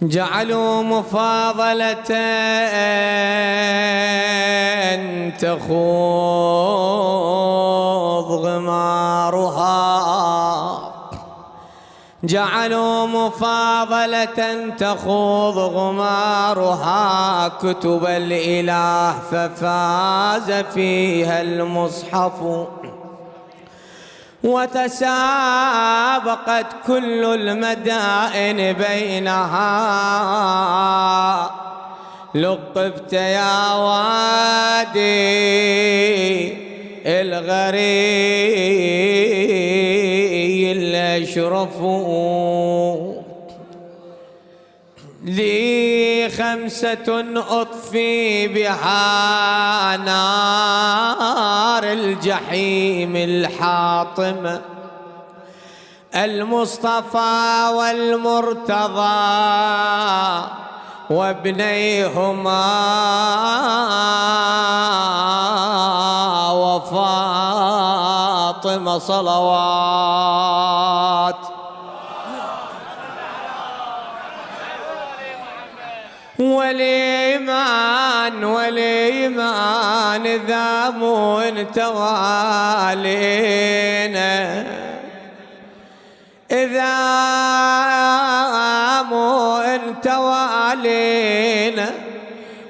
جعلوا مفاضلة تخوض غمارها، جعلوا مفاضلة تخوض غمارها كتب الإله ففاز فيها المصحف، وتسابقت كل المدائن بينها. لقبت يا وادي الغري الأشرف، لي خمسة أطفي بها نار الجحيم الحاطمة: المصطفى والمرتضى وابنيهما وفاطمة صلوات. والإيمان إذا مو انت والينا، إذا مو انت والينا،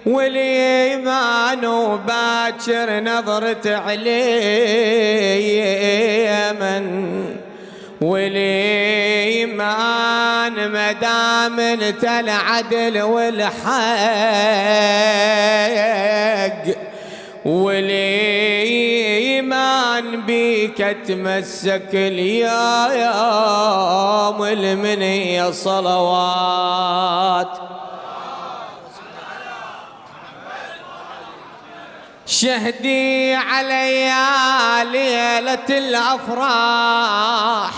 والإيمان باكر نظرت عليه من، والإيمان مدام انت العدل والحق، والإيمان بيك تمسك اليوم المنية صلوات. شهدي علي ليلة الأفراح،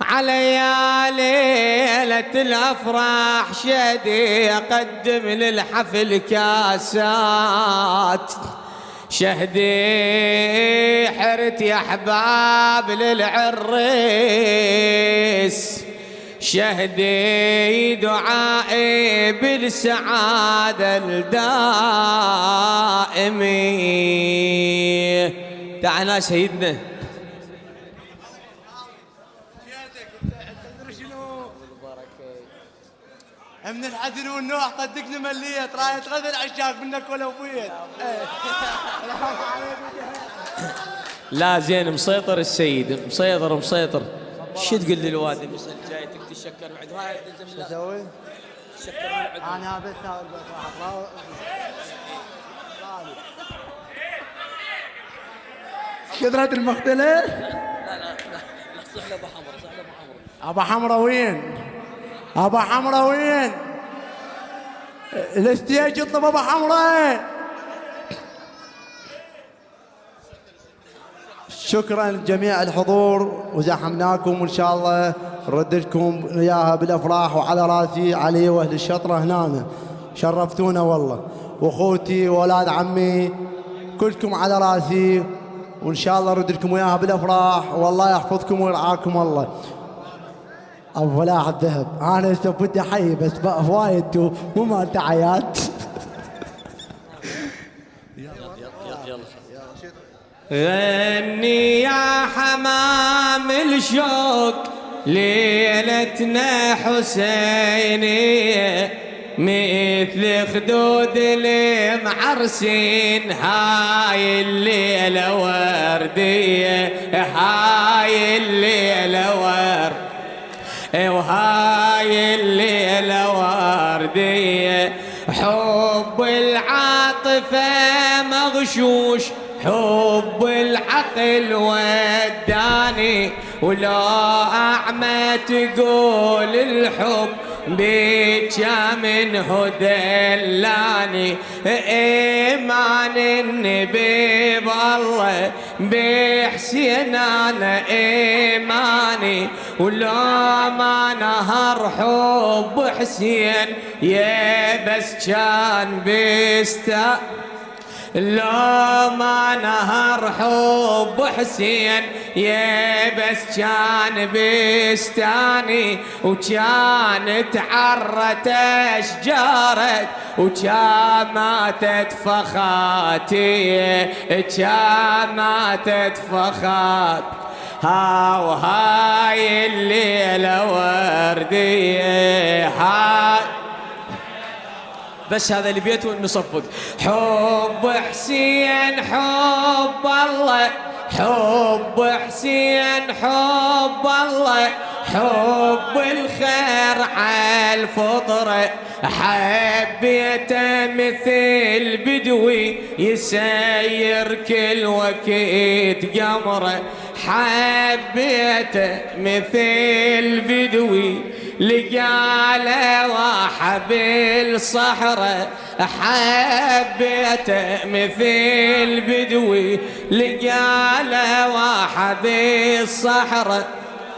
علي ليلة الأفراح، شهدي أقدم للحفل كاسات، شهدي حرت يا أحباب للعريس، شهدي دعائي بالسعادة الدائمة. دعنا سيدنا من الحزن والنوح صدقني مليت رايت غزل عشاق منك ولو بيت. لا زين مسيطر السيد، مسيطر. شو تقول للوادي مثل جايتك تشكر بعد هاي تلزم؟ شو اسوي؟ تشكر من عندك. انا بس اقول بس قدرة المقتله. لا صح له ابو حمرا، ابو حمرا وين؟ ابو حمرا وين؟ الاستيج اطلب ابو حمرا. شكرا لجميع الحضور وزحمناكم، وان شاء الله نرد لكم اياها بالافراح، وعلى راسي علي واهل الشطره هنا شرفتونا والله، واخوتي واولاد عمي كلكم على راسي، وان شاء الله نرد لكم اياها بالافراح، والله يحفظكم ويرعاكم الله. ابو فلاح الذهب، انا هسه بدي احيي بس بقى فوايد مو مال دعايات. غني يا حمام الشوق ليلتنا حسينية، مثل خدود المعرسين هاي الليلة وردية، هاي الليلة وهاي الليلة وردية. حب العاطفة مغشوش، حب العقل وداني، ولو أعمى تقول الحب بيجا منه دلاني. إيمان النبي بالله بحسين أنا إيماني، ولو ما نهر حب حسين يا بس كان لو ما نهر حب حسين يا بس كان بستاني، وكانت عرت اشجارك، وكان ماتت فخاتي، كان ماتت فخات. وهاي الليلة وردية، هاي بس هذا اللي بيته نصفق. حب حسين حب الله، حب حسين حب الله، حب الخير عالفطرة، حبيته مثل بدوي يسير كل وقت قمره، حبيته مثل بدوي لقاله واحب الصحراء، حبيته مثل بدوي لقاله واحب الصحراء،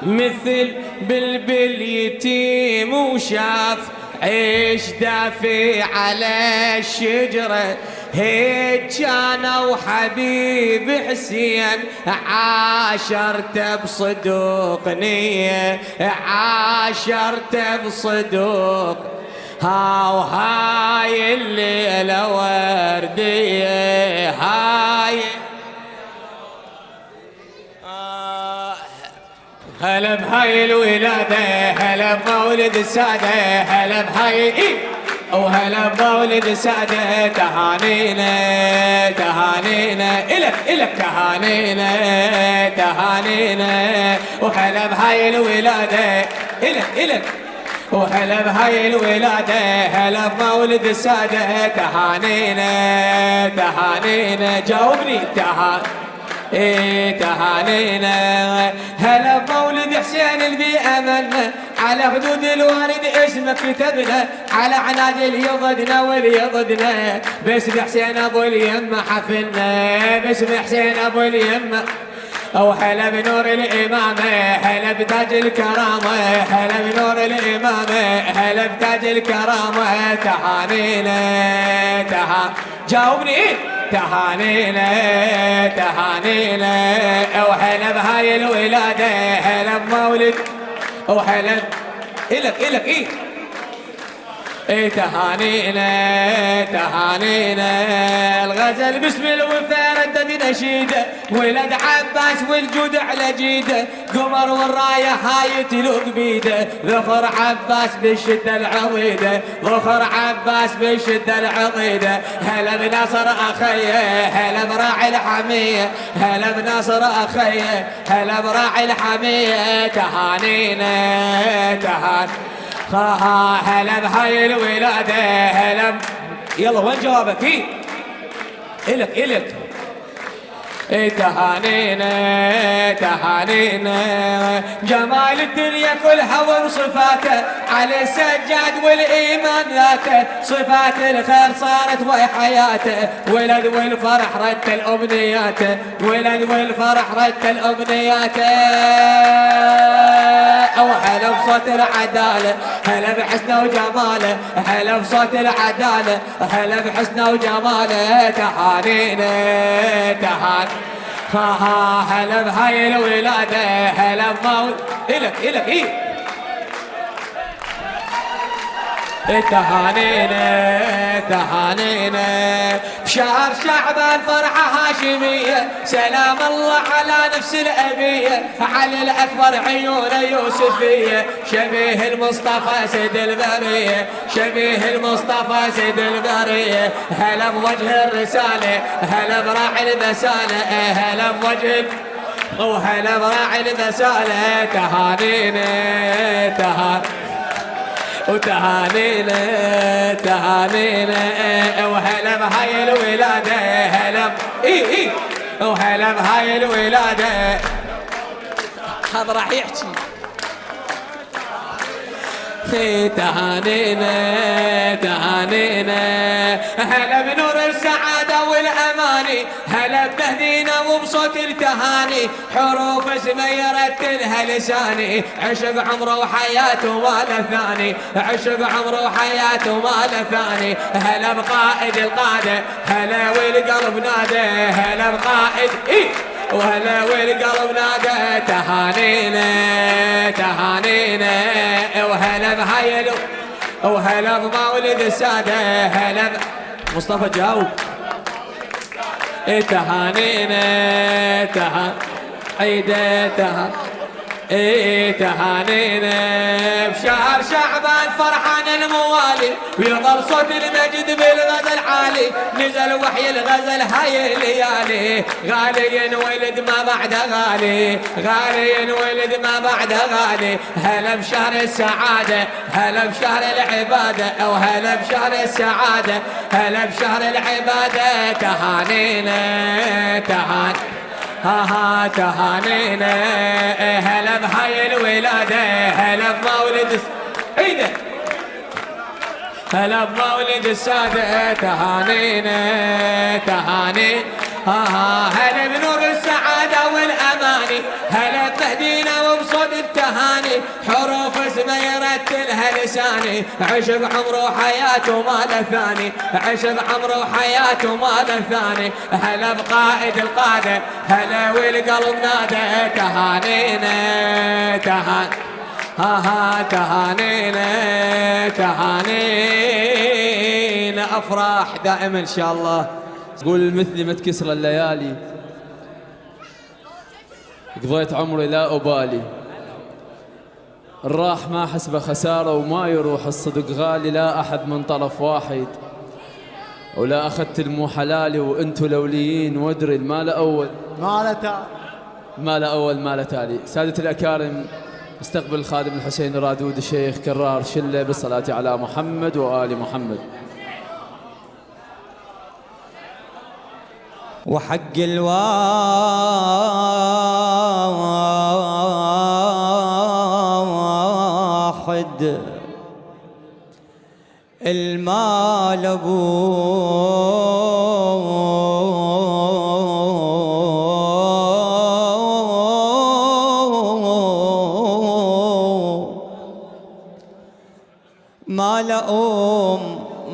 مثل بلبل يتيم وشاف عيش دافي على الشجرة، هيك كانوا حبيب حسين عاشرته بصدق نية، عاشرته بصدق. وهاي الليلة وردية، هاي هلا بهاي الولادة، هلا بمولد السادة، هلا بهاي وهلا بمولد السادة، تهانينا تهانينا إلك إلك، تهانينا تهانينا، وهلا بهاي الولادة إلك إلك، وهلا بهاي الولادة، هلا بمولد السادة، تهانينا تهانينا. جاوبني تهانينا. هلا بمولد حسين اللي املنا، على حدود الوالد اسمك كتبنا، على عناجل يضدنا واليضدنا، باسم حسين ابو اليمه حفلنا، باسم حسين ابو اليمه. هلا بنور الامامه، هلا بتاج الكرامه، هلا بنور الامامه، هلا بتاج الكرامه، تهانينا جاوبني تهانينا تهانينا. وهلا بهاي الولادة، هلا بمولد، وهلا إلك تهانينا تهانينا. الغزل باسم الوفا ردد نشيده، ولد عباس والجود على جيده، قمر والرايه هاي تلوق بيده، ظفر عباس بالشده العضيده، ظفر عباس بالشده العضيده. هلا بناصر اخيه، هلا براعي الحميه، هلا بناصر اخيه، هلا براعي الحميه، تهانينا هلا بهاي الولادة، هلا يلا وين جوابك؟ إلك تهانينا تهانينا. جمال الدنيا كلها وصفاته، على السجاد والإيمان ذاته، صفات الخير صارت وهي حياته، ولد والفرح رتل أمنياته، ولد والفرح رتل أمنياته. هلا بصوت العدالة، هلا بحسنه وجماله، هلا بصوت العدالة، هلا بحسنه وجماله، تهانينا هلا بهاي الولادة، هلا بمولد إلك تهانينا. بشهر شعبان فرحة هاشمية، سلام الله على نفس الأبية، علي الأكبر عيونه يوسفية، شبيه المصطفى سيد البرية، شبيه المصطفى سيد البرية. هلا بوجه الرسالة، هلا براعي البسالة، هلا بوجه وهلا براعي البسالة، تهانينا وتهانينا وهلا بهاي الولادة، هلا وهلا بهاي الولادة. هذا راح يحكي تهانينا هلا بنور السعادة والأماني، هلا هلا بتهدينا وبصوت التهاني حروف اسمه يرتلها لساني عشق عمره وحياته ما له ثاني عشق عمره وحياته ما له ثاني هلا بقائد القادة هلا والقلب نادى هلا بقائد وهلا والقلب نادى تهانينا تهانينا وهلا بهايلو وهلا بمولد السادة هلا مصطفى جاوب تهانينا عيدة تهانينا بشهر شعبان فرحان الموالي ويظل صوت المجد بالغزل عالي نزل وحي الغزل هاي الليالي غالي ولد ما بعده غالي غالي ولد ما بعده غالي هلا بشهر السعادة هلا بشهر العبادة أو هلا بشهر السعادة هلا بشهر العبادة تهانينا تهانينا هلا بهاي الولادة هلا بمولد عيده هلا بمولد السادة تهانينا هلا بنور السعادة والأماني هلا بتهدينا وبصوت التهاني حروف اسمه يرتلها لساني عشق عمره وحياته ما له ثاني عشق عمره وحياته ما له ثاني هلا بقائد القادة هلا والقلب نادى تهانينا تهانينا أفراح دائما إن شاء الله قول مثلي ما تكسر الليالي قضيت عمري لا أبالي الراح ما حسبه خسارة وما يروح الصدق غالي لا أحد من طرف واحد ولا أخذت المو حلالي وأنتوا لوليين وادري المال أول ما له تالي سادة الأكارم استقبل الخادم الحسين رادود الشيخ كرار شلة بالصلاة على محمد وآل محمد وحق الواحد المال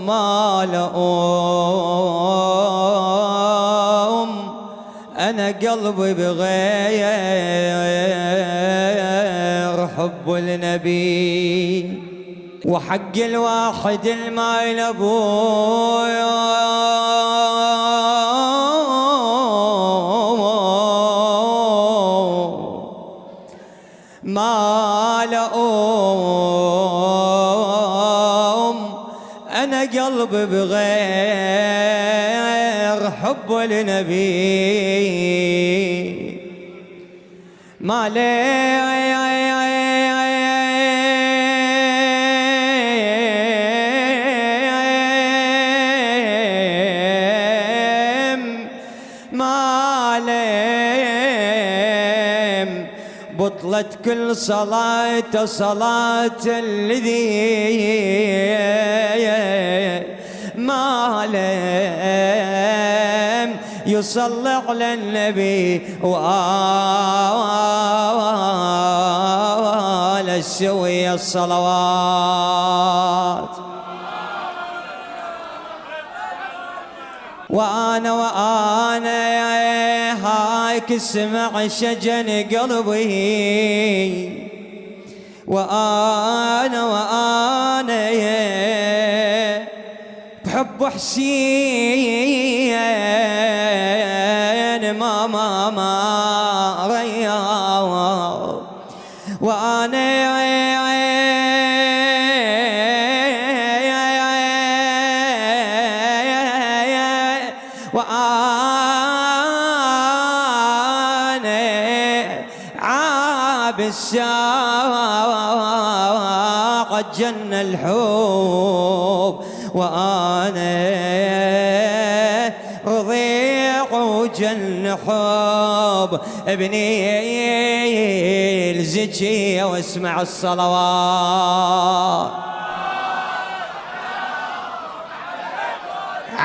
مال أنا قلبي بغير حب النبي وحق الواحد المال أبوي مال أنا قلبي بغير حب النبي ما بطلت كل صلاة الذي ما لم يصلي على النبي وآل السوية الصلوات وأنا هايك اسمع شجن قلبي وأنا بحب حسين ما رياض وأنا بالساعة جن الحب وأنا رضيع وجن حب ابني الزكية واسمع الصلوات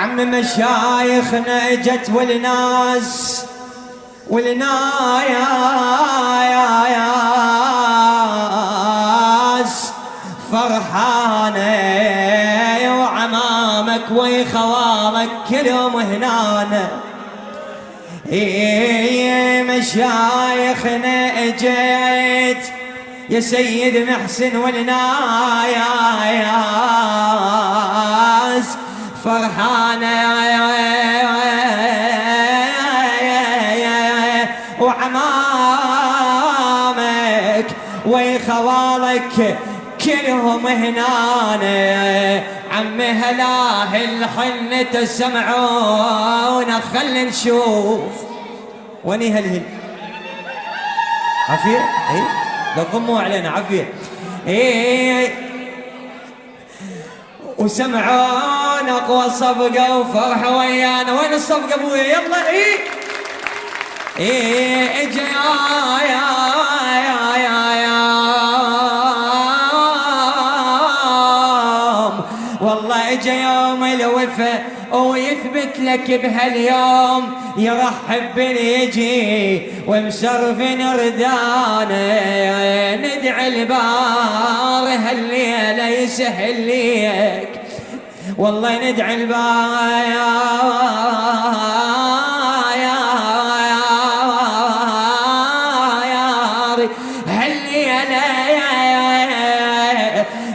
عم مشايخنا اجت والناس فرحانة، وعمامك وخوالك كلهم هنانا. مشايخنا اجت يا سيد محسن والناس فرحانة، وعمامك وخوالك كلهم هنانا. عم هلاه الحنة تسمعونا، خلي نشوف وين هالهل. عافية اي لا تضموا علينا عافية. وسمعونا اقوى صفقة وفرحة ويانا. وين الصفقة ابويا يلا. اجا والله اجا يوم الوفا ويثبت لك بهاليوم، يرحب باليجي ومسرفن ردانه. ندعي البار هالليله يسهل ليك، والله ندعي البار هالليله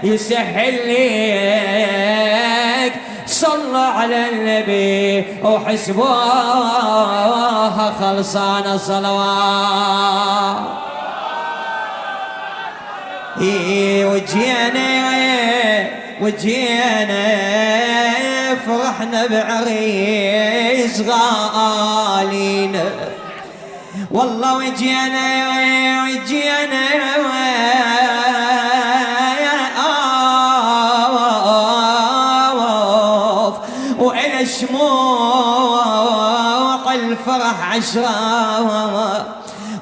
يسهل ليك. صلوا على النبي وحسبوها خلصانة صلوات. وجينا فرحنا بعريس غالينا، والله وجينا وإلى شموع الفرح عشرة،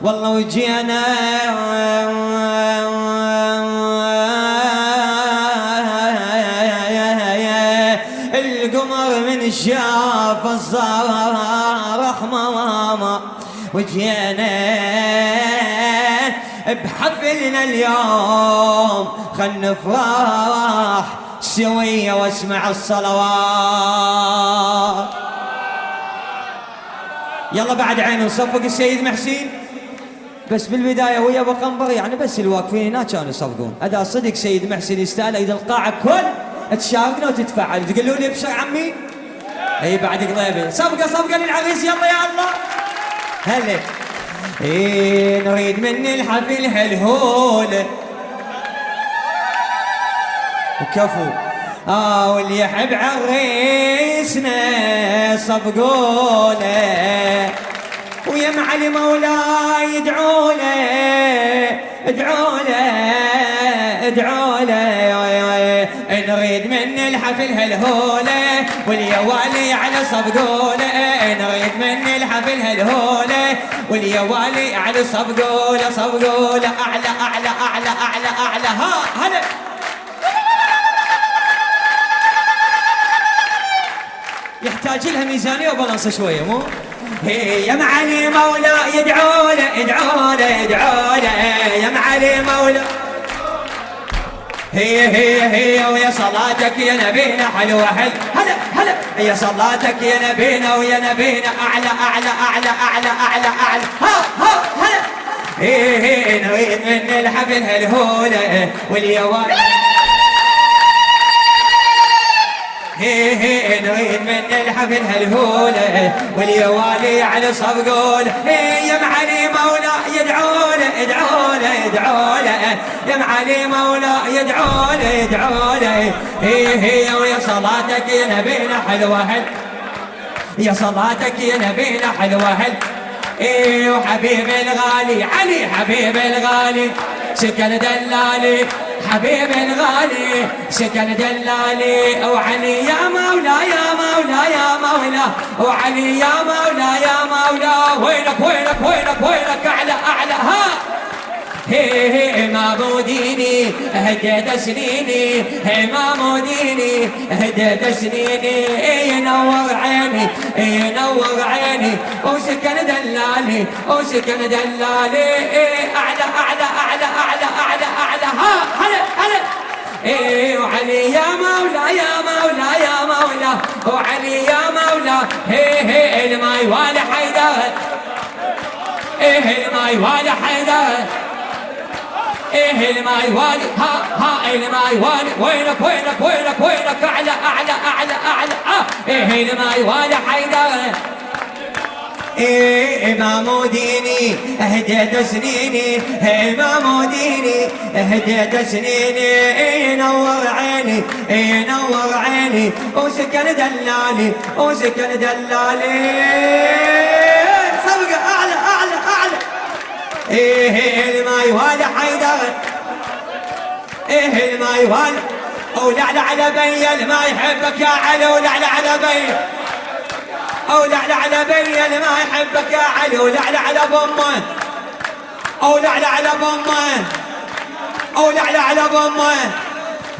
والله وجينا القمر من شاف الصراح ماما. وجينا بحفلنا اليوم خل نفرح سوية واسمع الصلوات. يلا بعد عين نصفق السيد محسين، بس بالبداية ويا ابو قنبر يعني بس الواقفين هناك كانوا يصفقون. هذا صدق سيد محسين يستاهل اذا القاعة كل تشاركنا وتتفاعل. تقولوا لي ابشر عمي. اي بعد قليبي صفقة للعريس. يلا يا الله هلا. نريد من الحفل هالهولة وكفو. واللي يحب عريسنا صفقوله، ويا معلم مولاي ادعوا له. نريد من الحفل هالهولة واليوالي على صفقوله. نريد من الحفل هالهولة واليوالي على صفقوله. اعلى ها هلا. يحتاج لها ميزانية وبالانس شوية مو؟ يا معالي مولا يدعوا له يا معالي مولا. هي ويا صلاتك يا نبينا حلوة هلا يا صلاتك يا نبينا ويا نبينا أعلى ها هلا. نريد من الحفل هالهولة واليوالي. نريد من الحفل هالهولة واليوالي على صفقوله. يا معالي مولا يدعوا له يا معالي مولا يدعوا له. هي ويا صلاتك يا نبينا حلوة يا صلاتك يا نبينا حلوة وحبيب الغالي علي حبيب الغالي سكن دلالي حبيب الغالي سكن دلالي. وعلي يا مولا وعلي يا مولا. وينك اعلى ها. هي ما موديني هديت سنيني. ما موديني عيني هديت سنيني ينور عيني ينور عيني وسكن دلالي وسكن دلالي أعلى أعلى أعلى أعلى أعلى أعلى ها هلا هلا وعلي يا مولا يا مولا يا مولا وعلي يا مولا هي الماي والي حيدر الماي والي حيدر الماي والي ها الماي والي وينك وينك وينك وينك اعلى اعلى اعلى اعلى الماي والي حيدر إمام ديني هديت سنيني إمام ديني هديت سنيني ينور عيني ينور عيني وسكن دلالي وسكن دلالي صبقة أعلى أعلى أعلى الماي والي حيدر الماي والي ولعلى على بي ما يحبك يا علي ولعلى على بي أولعلى على بي ما يحبك يا علي ولعلى على بمان أولعلى على بمان أولعلى على بمان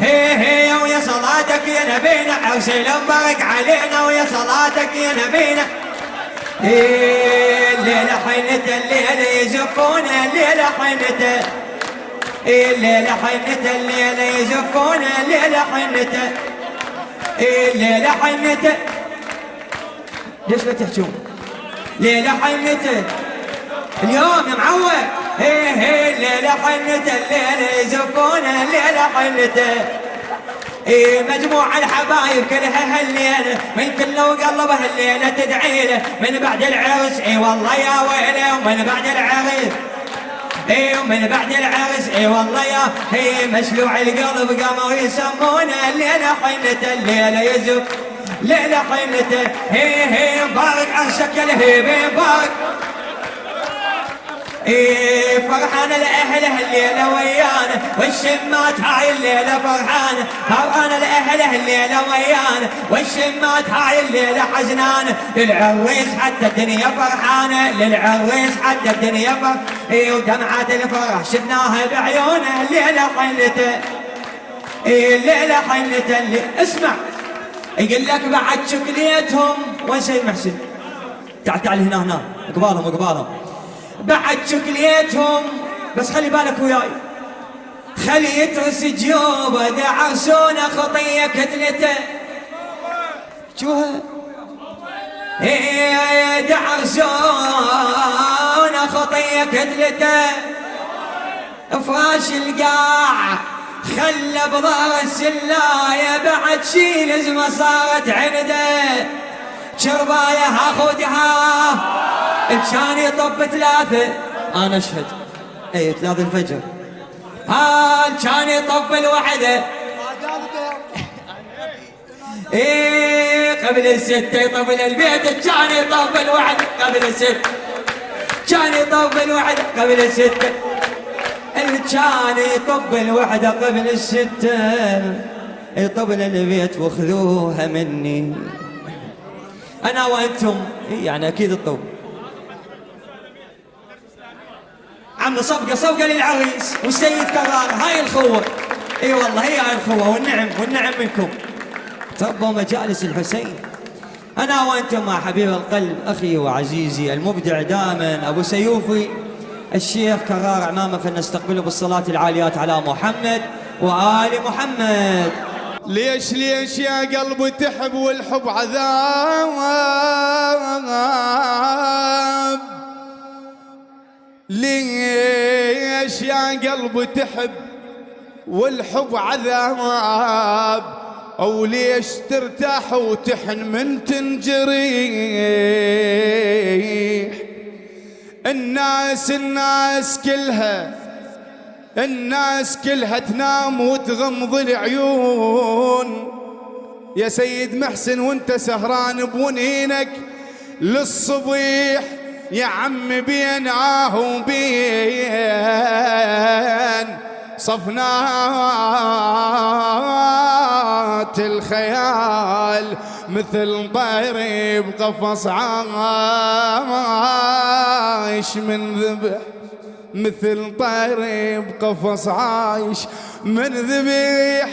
هي ويا صلاتك يا نبينا عرش المبارك علينا ويا صلاتك يا نبينا الليلة حنة الليلة يزفونا الليلة حنة الليلة حنة الليلة يزفونا الليلة حنة الليلة حنة ليش ما تحجون؟ ليلة حنته اليوم يا معود هي الليلة حنته الليلة يزفونه الليلة حنته مجموع الحبايب كلها هالليلة من كل وقلبه الليلة تدعي له من بعد العرس والله يا ويله ومن بعد العرس ومن بعد العرس والله يا هي مشلوع القلب قاموا يسمونه الليلة حنته الليلة يزف ليلة حنته هي مبارك عن شكل هي مبارك فرحانة لأهله الليلة ويانا والشمات هاي الليلة فرحانة فرحانة لأهله الليلة ويانا والشمات هاي الليلة حزنانة للعريس حتى الدنيا فرحانة للعريس حتى الدنيا فرحانة ودمعات الفرح شفناها بعيونه الليلة حنته الليلة حنته اسمع يقول لك بعد شكليتهم وين سيد محسن تعال تعال هنا قبالهم بعد شكليتهم بس خلي بالك وياي خلي يترس جيوبه دعرسونه خطيه كتلته شوها دعرسونه خطيه كتلته فراش القاع خلى بظهر السلاية بعد شي لزمة صارت عنده شرباية هاخدها كان يطب 3 انا اشهد 3 الفجر كان يطب الوحدة قبل 6 يطب البيت كان يطب الوحدة قبل 6 كان يطب الوحدة قبل 6 كان يطب الوحدة قبل 6 يطب البيت وخذوها مني انا وانتم يعني اكيد الطب عم صفقة للعريس والسيد كرار هاي الخوة اي والله هي هاي الخوة والنعم منكم تربوا مجالس الحسين انا وانتم مع حبيب القلب اخي وعزيزي المبدع دائما ابو سيوفي الشيخ كرار عمامة فلنستقبله بالصلاة العاليات على محمد وآل محمد ليش يا قلبي تحب والحب عذاب ليش يا قلبي تحب والحب عذاب أو ليش ترتاح وتحن من تنجريح الناس كلها تنام وتغمض العيون يا سيد محسن وانت سهران بونينك للصبيح يا عم بيناه وبين صفنات الخيال مثل طير بقفص عايش من ذبح مثل طير بقفص عايش من ذبيح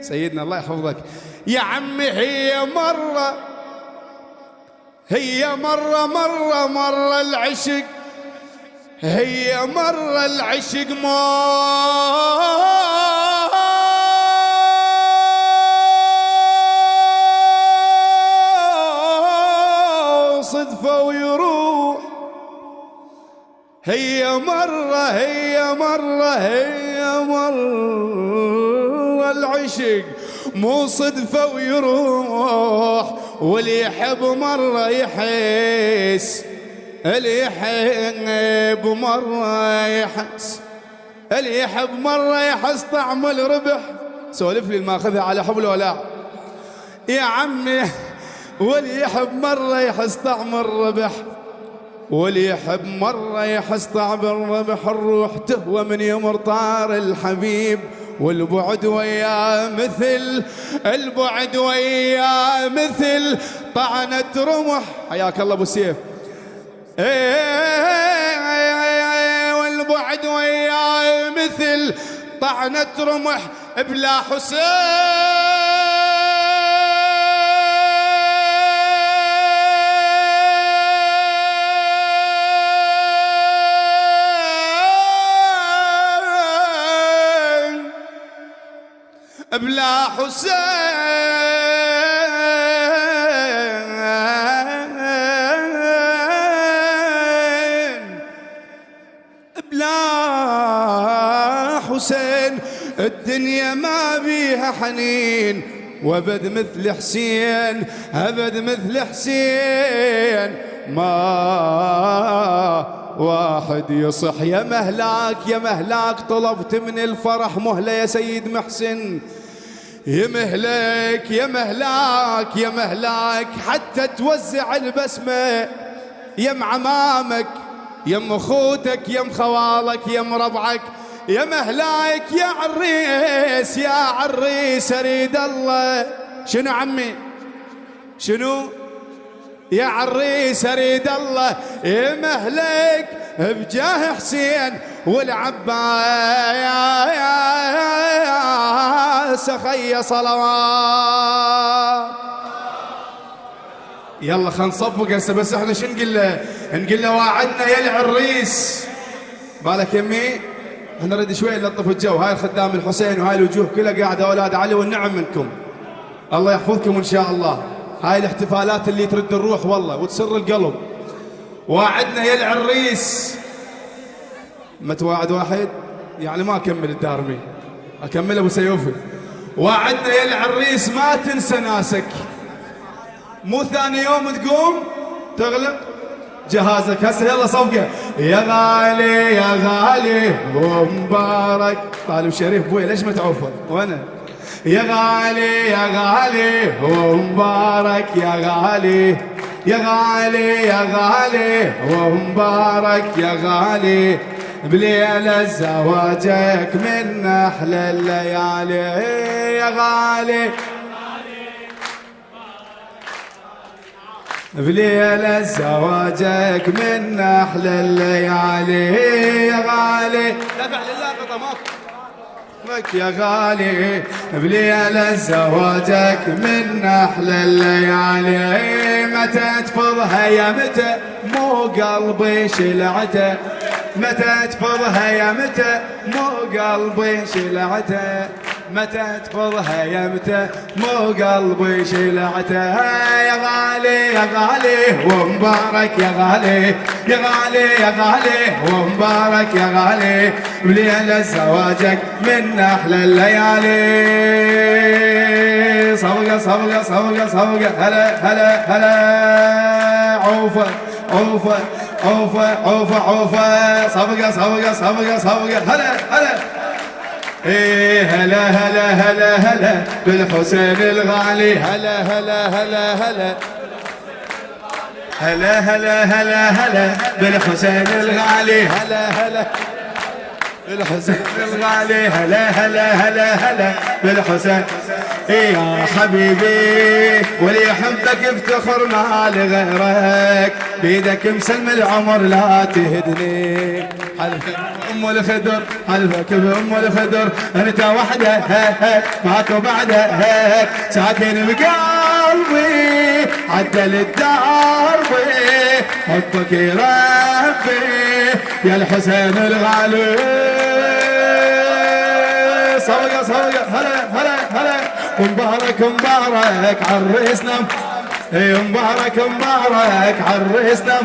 سيدنا الله يحفظك يا عمي هي مرة العشق، هي مرة العشق صدفة ويروح. هي مرة العشق مو صدفة ويروح، واللي يحب مرة يحس، اللي يحب مرة يحس، اللي يحب مرة يحس طعم الربح. سولف لي الماخذها على حبل ولا يا عمي. واللي يحب مرة يحس طعم الربح، واللي يحب مرة يحس طعم الربح. الروح تهوى من يمر طار الحبيب، والبعد وياه مثل البعد وياه مثل طعنة رمح. حياك الله ابو سيف. والبعد وياه مثل طعنة رمح بلا حسين. بلا حسين بلا حسين الدنيا ما بيها حنين، وابد مثل حسين ابد مثل حسين ما واحد يصح. يا مهلاك طلبت من الفرح مهلة يا سيد محسن، يا مهلاك حتى توزع البسمة يم عمامك يم اخوتك يم خوالك يم ربعك. يا مهلاك يا عريس اريد الله. شنو عمي شنو يا عريس اريد الله. يا مهلك بجاه حسين والعباس خي صلوات. يلا خلينا نصفق هسه. بس احنا شو نقول له واعدنا يا العريس. بالك يمي احنا نريد شوي نلطف الجو. هاي الخدام الحسين وهاي الوجوه كلها قاعده اولاد علي والنعم منكم، الله يحفظكم ان شاء الله. هاي الاحتفالات اللي ترد الروح والله وتسر القلب. واعدنا يا العريس. ما تواعد واحد يعني ما اكمل الدارمي، اكمل ابو سيوفي. واعدنا يا العريس ما تنسى ناسك، مو ثاني يوم تقوم تغلق جهازك. هسه يلا صفقه. يا غالي ومبارك. طالب شريف بوي ليش ما تعوفه وانا. يا غالي ومبارك يا غالي ومبارك يا غالي. بليلة زواجك من أحلى الليالي يا غالي. بليلة زواجك من أحلى الليالي يا غالي. دفع لله قطمك يا غالي. بليلة زواجك من أحلى الليالي. متى تفضها يا متى مو قلبي شلعته. متى تفضها يا متى مو قلبي شلعته. متى تفضها يا متى مو قلبي شلعته. يا غالي ومبارك يا غالي. يا غالي ومبارك يا غالي. بليلة زواجك من أحلى الليالي. صفقة هلا عوفة صفقة هلا ايه هلا بالحسين الغالي. هلا بالحسين الغالي. بالحسين الغالي. هلا بالحسين يا حبيبي واللي يحبك افتخر ما لغيرك بيدك مسلم العمر لا تهدني حلفك ام الخدر حلفك بام الخدر انت وحده ماكو بعده ساكن بقلبي عدل الدرب حبك يربي يا الحسين الغالي صوقه صوقه هلا هلا هلا مبارك مبارك عرسنا مبارك مبارك عرسنا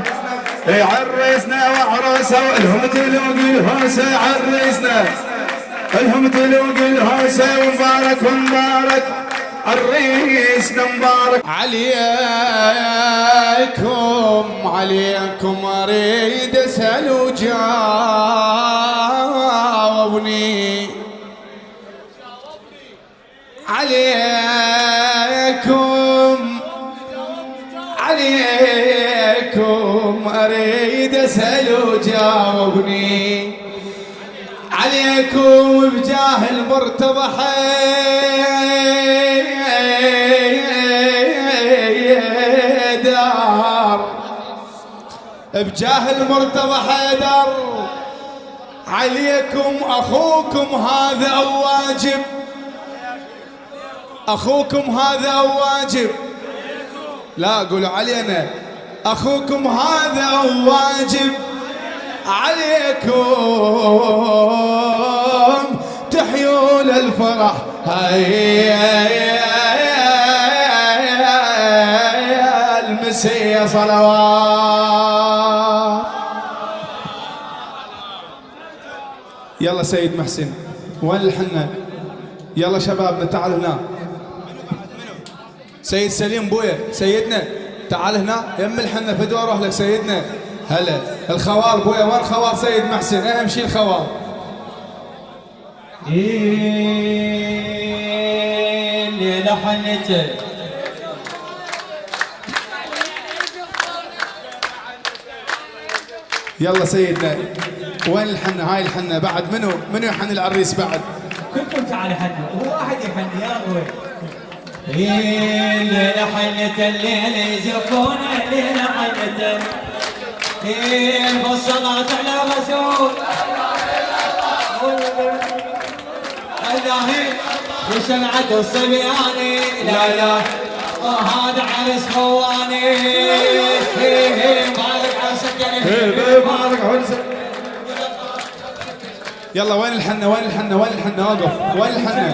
عرسنا وعروسه والهم تلوق الهوسه عرسنا الهم تلوق الهوسه ومبارك مبارك عريسنا مبارك عليكم اريد اسال وجاوبني عليكم اريد اسال وجاوبني عليكم بجاه المرتضى حيدر بجاه المرتضى حيدر عليكم اخوكم هذا واجب اخوكم هذا واجب لا قولوا علينا اخوكم هذا واجب عليكم تحيوا للفرح المسية صلوات. يلا سيد محسن وين الحنة؟ يلا شبابنا تعال هنا. سيد سليم بويا سيدنا تعال هنا يم الحنة فدوى اروح لك سيدنا. هلا الخوال بويا وين خوال سيد محسن؟ اهم شيء الخوال. الليلة حنته يلا سيدنا وين الحنة؟ هاي الحنة بعد منو يحن العريس بعد؟ كلكم تعال حنة وواحد يحن يا ابوي. الليلة حنته الليلة يزفون الليلة حنته بالصلاة على الرسول الهي وشمعة الصبياني لا لا وهذا عرس خواني بارك عرسك بارك عرسك. يلا وين الحنة؟ وين الحنة؟ وين الحنة؟ واقف وين الحنة؟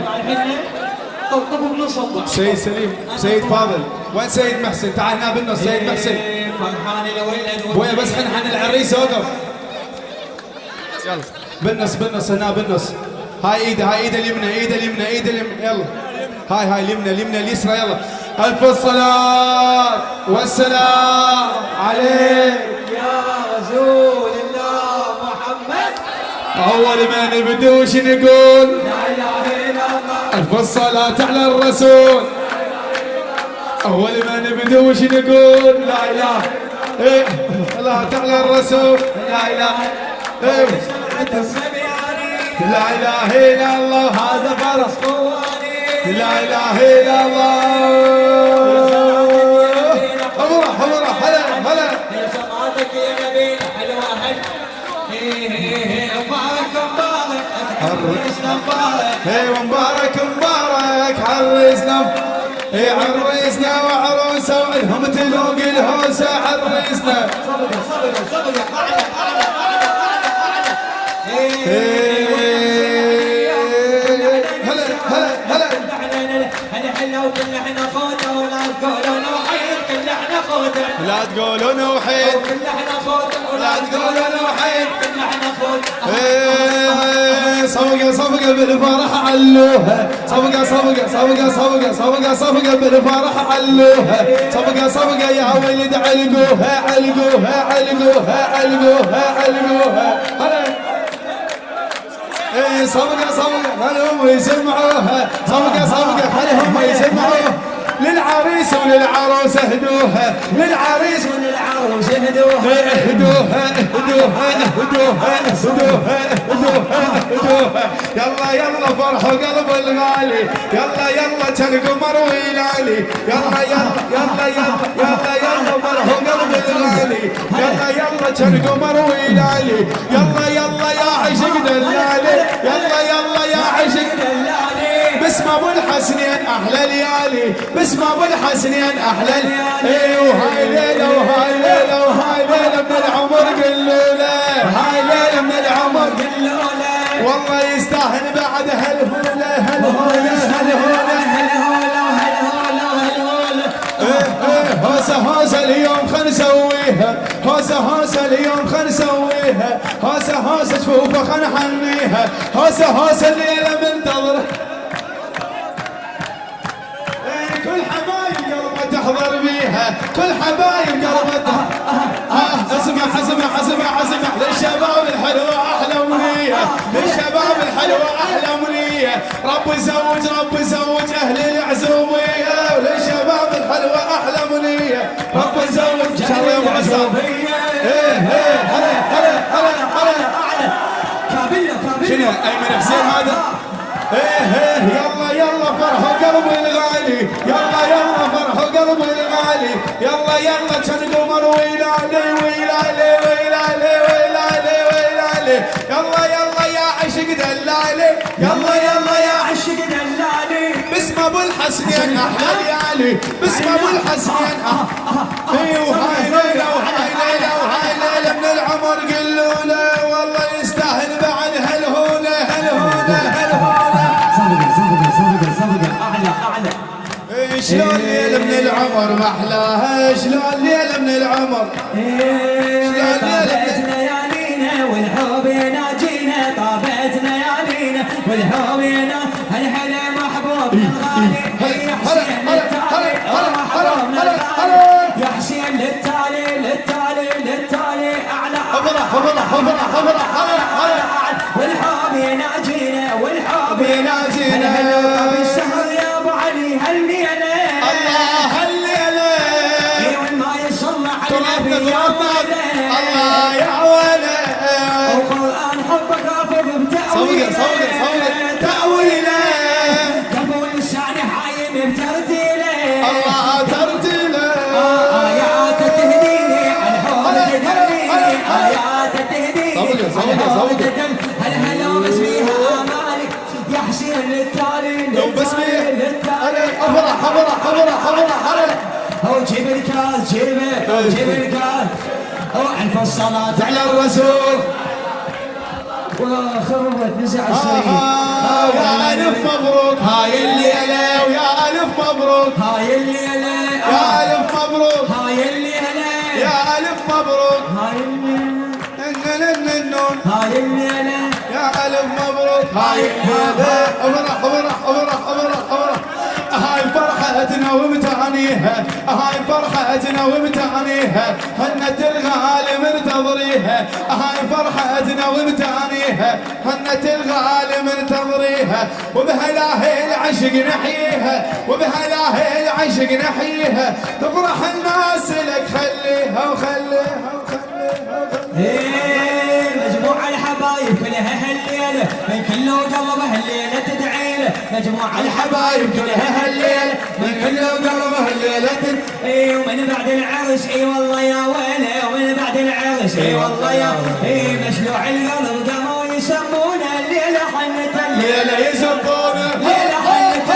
طبوا بنصب سيد سليم سيد فاضل وين سيد محسن؟ تعال هنا بالنص سيد محسن. فرحان الولد بويا بس حن العريس اوقف. يلا بالنص هنا بالنص. هاي ايده اليمنى ايده اليمنى يلا هاي اليمنى اليسرى يلا. الف الصلاة والسلام عليك يا رسول الله محمد. اول ما نبدوش نقول لا اله الا الله. الف الصلاة على الرسول. اول ما نبدوش نقول لا اله ايه الله تعالى الرسول لا اله ايه لا اله الا الله. هذا فرح لا اله الا الله. حمرة هلا هلا يا سمعتك يا نبينا حلوة مبارك عرسنا مبارك عرسنا عرسنا وعروسه والهم تلوق الهوسه عرسنا. هلا لا تقولون وحيد لا تقولون وحيد. صفقة بالفرح علوها صفقة بالفرح علوها صفقة يا ولد علقوها صفقة هلهم يسمعوها صفقة هلهم يسمعوها للعريس وللعروس اهدوها، للعريس وللعروس اهدوها، اهدوها اهدوها اهدوها اهدوها اهدوها اهدوها. يلا يلا فرحوا قلب الغالي، يلا يلا كان قمر ويلالي، يلا يلا يلا يلا يلا يلا فرحوا قلب الغالي، يلا يلا كان قمر ويلالي، يلا يلا يا عشق دلالي، يلا يلا يا عشق دلالي، باسم ابو الحسنين احلى ليالي، باسم ابو الحسنين احلى ليالي. ايه وهاي ليله وهاي ليله وهاي ليله من العمر قلوا له، هاي ليله من العمر قلوا له، والله يستاهل بعد هالهوله هالهوله هالهوله هالهوله هالهوله. هوسه هوسه اليوم خل نسويها، هوسه هوسه اليوم خل نسويها، هوسه هوسه جفوفه خل نحنيها، هوسه هوسه الليله منتظره. كل حبايب قلبه تحضر بيها، كل حبايب قلبه اسمع اسمع اسمع اسمع للشباب الحلوه احلى امنيه، للشباب الحلوه احلى امنيه، رب يزوج رب يزوج اهل العزوبيه، وللشباب الحلوه احلى امنيه، رب يزوج ان شاء الله يوم العزوبيه. ايه ايه هلا هلا هلا هلا شنو ايمن حسين هذا؟ ايه يلا يلا فرحوا قلبي الغالي، يلا يلا فرحوا قلبي الغالي، يلا يلا كان قمر ويلالي ويلالي ويلالي ويلالي ويلالي، يلا يلا يا عشق دلالي، يلا يلا يا عشق دلالي، باسم ابو الحسنين احلى ليالي، باسم ابو الحسنين اي وهاي ليله وهاي ليله وهاي ليله من العمر قلوا له، والله يستاهل بعد هالهوله هالهوله هالهوله. شلون ليلة من العمر ما احلاها، شلون ليلة من العمر، شلون طابت ليالينا والحب يناجينا، طابت ليالينا والحب يناجينا، هالحلا محبوب الغالي يا حسين للتالي، محبوب الغالي يا حسين للتالي للتالي للتالي اعلى افرح افرح افرح افرح اعلى والحب يناجينا والحب يناجينا. بالسهر يا ابو علي هالليله الله هالليلة والما يصلى على ترابنا النبي ترابنا الله يا ولد، وقرآن حبك رافض بتأويله، صوقه صوقه تأويله، قبل لساني حايم بترتيله، الله ترتيله، آيات تهديني عن حب تدليني، آيات تهديني صوقه هل بس فيها آمالي يا حسين للتالي لو بس فيها للتالي افرح افرح افرح افرح. هو جيب الكاس جيبه جيب الكاس وعنف الصلاة على الرسول وخربت نزع السرير. يا ألف مبروك هاي الليلة، ويا ألف مبروك هاي الليلة يا ألف مبروك، هاي الليلة يا ألف مبروك، هاي الليلة النون هاي الليلة يا ألف مبروك هاي الليلة. افرح افرح افرح افرح افرح، هاي فرحتنا ومتعنيها، هاي فرحتنا ومتعنيها، هنت الغالي منتظريها، هاي فرحتنا ومتعنيها، هنت الغالي منتظريها، وبهلاهي العشق نحييها، وبهلاهي العشق نحييها، تفرح الناس لك خليها وخليها وخليها وخليها. مجموع الحبايب كلها هالليلة من كل قلبه هالليلة تدعي له، مجموع الحبايب كلها هالليلة من كل قلبه هالليلة اي ومن بعد العرس اي والله يا ويله، ومن بعد العرس اي والله يا اي مشلوع القلب قاموا يسمونه الليلة حنة الليلة يسبونه الليلة حنة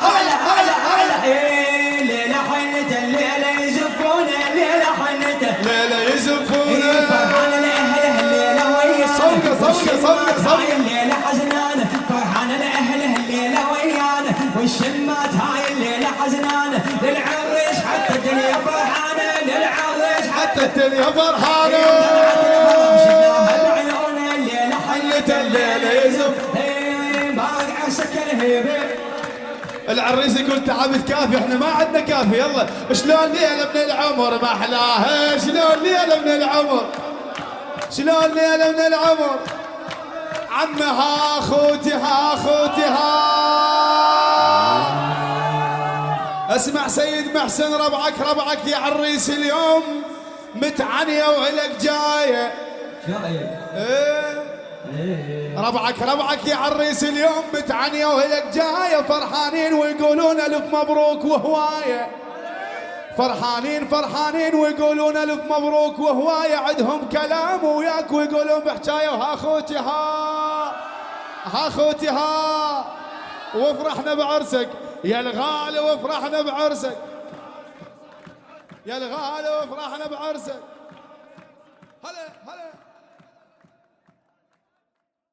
اعلى اعلى اعلى اي الليلة حنة الليلة يزفونه الليلة حنة الليلة يزفونه. هاي الليلة حزنانة فرحانة لأهله الليلة ويانا، والشمات هاي الليلة حزنانة للعريس حتى الدنيا فرحانة، للعريس حتى الدنيا فرحانة. بعيونه الليلة حلت الليلة يزف بارك عرسك الهيبة. العريس يقول تعبت كافي، احنا ما عندنا كافي. يلا شلون ليلة من العمر ما احلاها، شلون ليلة من العمر، شلون ليلة من العمر. عمها اخوتي ها اخوتي ها اسمع سيد محسن، ربعك يا عريس اليوم متعنية وإلك جاية. ربعك يا عريس اليوم متعنية وإلك جاية، فرحانين ويقولون ألف مبروك وهواية. فرحانين ويقولون ألف مبروك وهواية، عندهم كلام وياك ويقولون بحكاية. وها أخوتي ها وافرحنا بعرسك يا الغالي، وافرحنا بعرسك يا الغالي، وافرحنا بعرسك. هلا